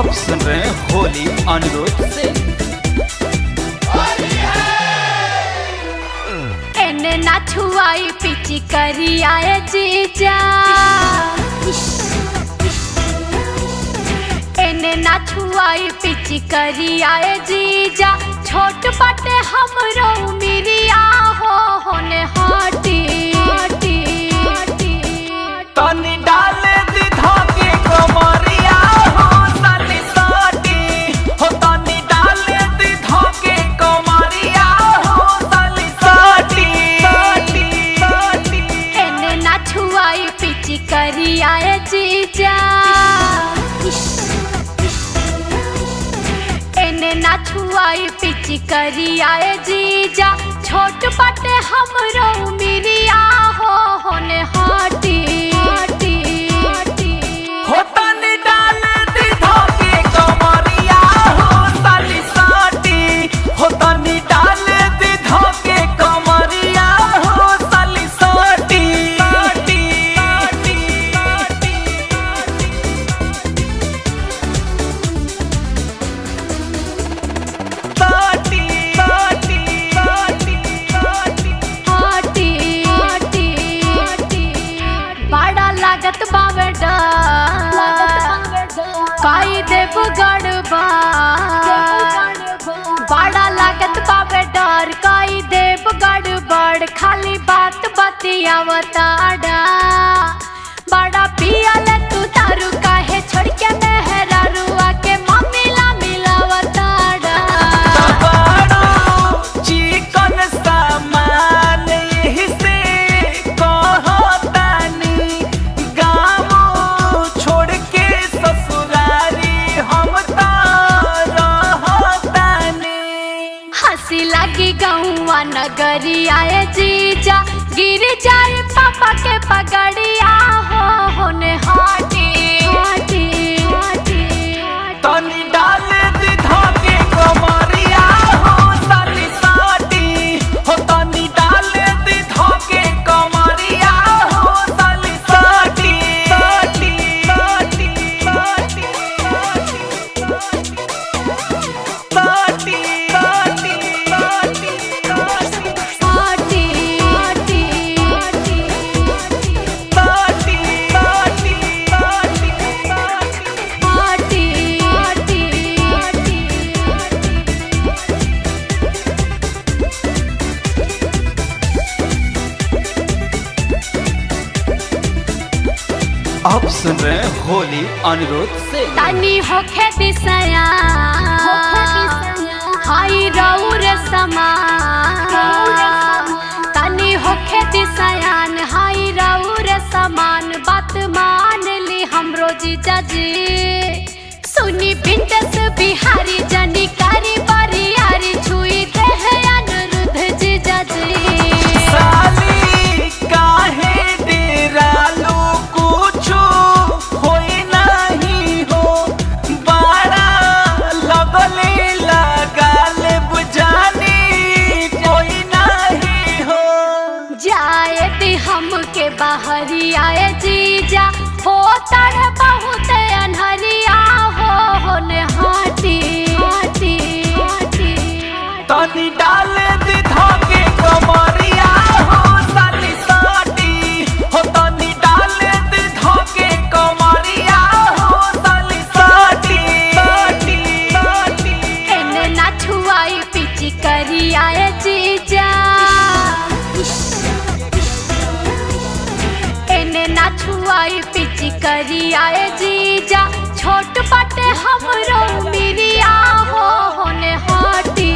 आप सुन रहे हैं होली अनिरुद्ध से। एने ना छुआई पिची करी आए जीजा, एने ना छुआई पिची करी आए जीजा, छोट बाटे हमरो मिरिया हो होने हाटी तनी डाले दी धागे कमरिया हो साली साटी हो, तनी डाले दी धागे कमरिया हो साली साटी। एने ना छुआई पिची करी आए जीजा, एने ना छुआई पिची करी आए जीजा, छोट बाटे हमरो मिरिया हो होने हाटी हो तनी डाले दी धागे कमरिया हो साली साटी हो, तनी डाले दी धागे कमरिया हो साली साटी। बड़ा लागत बावे काई देव गड़बा, बड़ा लागत बावे डर काई देव गड़बड़, खाली बात बतियावताड़ा, बड़ा पियाले तू दारू काहे छोड़ के मेहरारू आके मम्मीला मिलावताड़ा। चिकन सामान यही से कहतानी, गाँव छोड़ के ससुरारी हम रहतानी। हंसी लगी गौवा नगरी आए जीजा, गिर जाए पापा के पगड़िया हो होने हाटी तनी डाले दी धागे कमरिया हो साली साटी हो, तनी डाले दी धागे कमरिया हो साली साटी। आप सुन रहे हैं होली अनिरुद्ध से। तनी होखे दिसया हाई रौर समान, तनी होखे दिसयान हाई रौर समान, बात मान ली हमरो जीजा जी, सुनी बिंदस बिहारी जनी कारी बरियारी, छुई देह अनिरुद्ध जीजा जी। साली काहे डेरालू कुछो होई नहीं हो, बड़ा लगले लगाले बुझानी कोई नहीं हो। जाए ती हमके बाहरी आए जीजा, हो तर बहुत अनहरिया हो होने हाटी तनी डाले दी धागे कमरिया हो साली साटी हो, तनी डाले दी धागे कमरिया हो साली साटी। एने ना छुआई पिची करी आए जीजा, एने ना छुआई पिची करी आए जीजा, छोट बाटे हमरो मिरिया हो होने हाटी